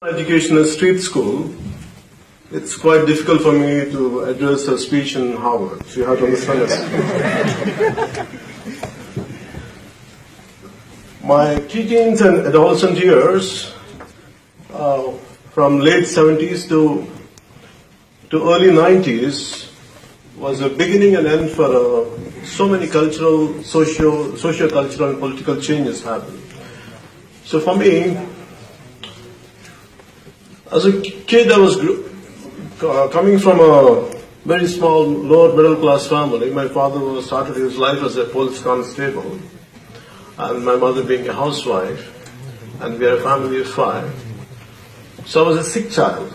Education is street school. It's quite difficult for me to address a speech in Harvard. So you have to understand that. My teens and adolescent years, from late 70s to early 90s, was a beginning and end for so many cultural, socio-cultural and political changes happened. So for me, as a kid, I was coming from a very small, lower middle class family. My father started his life as a police constable, and my mother being a housewife, and we are a family of 5. So I was a sick child.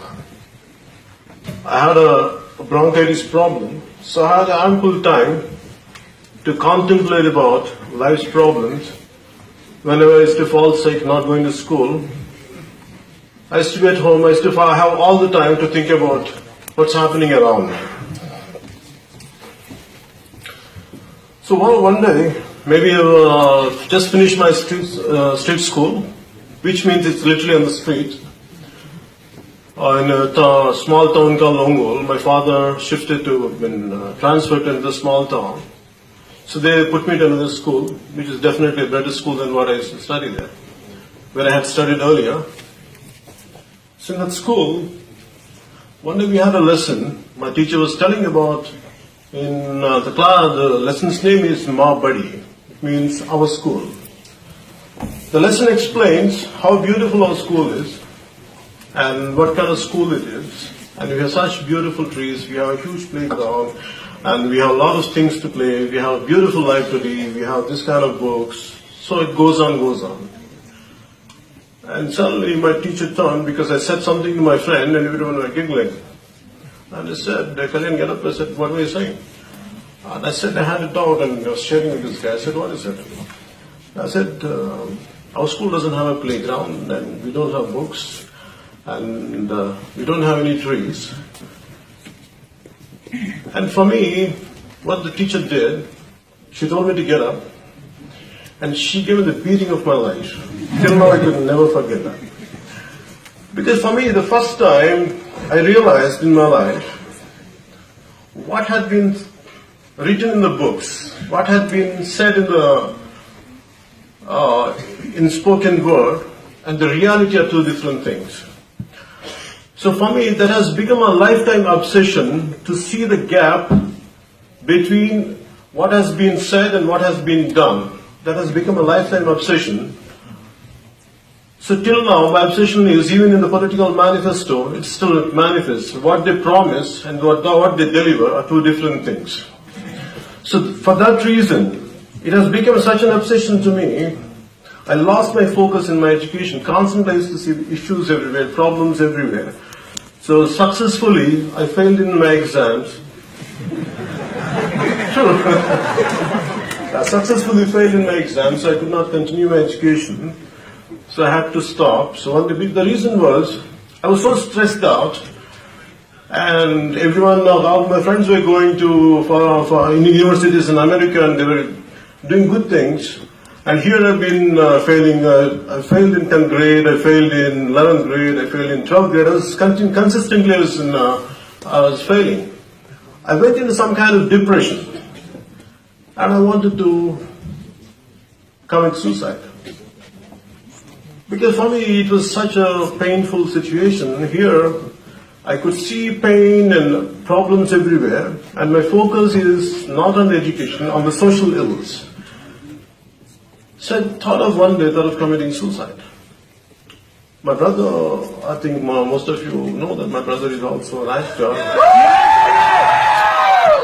I had a bronchitis problem, so I had ample time to contemplate about life's problems. Whenever I used to fall sick, not going to school, I used to be at home, I used to have all the time to think about what's happening around me. So one day, maybe I just finished my street school, which means it's literally on the street. In a small town called Ongol, my father shifted to, transferred to the small town. So they put me to another school, which is definitely a better school than what I used to study there, where I had studied earlier. So in that school, one day we had a lesson. My teacher was telling about, in the class, the lesson's name is Ma Badi. It means our school. The lesson explains how beautiful our school is and what kind of school it is. And we have such beautiful trees, we have a huge playground, and we have a lot of things to play, we have a beautiful library, we have this kind of books. So it goes on. And suddenly my teacher turned because I said something to my friend and everyone were giggling. And I said, Kalyan, get up. I said, what were you saying? And I said, I had a doubt and I was sharing with this guy. I said, what is it? I said, our school doesn't have a playground and we don't have books and we don't have any trees. And for me, what the teacher did, she told me to get up and she gave me the beating of my life. Till now I could never forget that. Because for me, the first time I realized in my life what had been written in the books, what had been said in the in spoken word, and the reality are two different things. So for me, that has become a lifetime obsession to see the gap between what has been said and what has been done. That has become a lifetime obsession. So till now, my obsession is, even in the political manifesto, it still manifests. What they promise and what they deliver are two different things. So for that reason, it has become such an obsession to me. I lost my focus in my education. Constantly I used to see issues everywhere, problems everywhere. So successfully, I failed in my exams. True. I successfully failed in my exams, so I could not continue my education. So I had to stop. So the reason was, I was so stressed out, and all my friends were going to for universities in America, and they were doing good things. And here I've been failing. I failed in 10th grade. I failed in 11th grade. I failed in 12th grade. I was consistently I was failing. I went into some kind of depression, and I wanted to commit suicide. Because for me, it was such a painful situation. Here, I could see pain and problems everywhere, and my focus is not on the education, on the social ills. So I thought of committing suicide. My brother, I think most of you know that my brother is also an actor.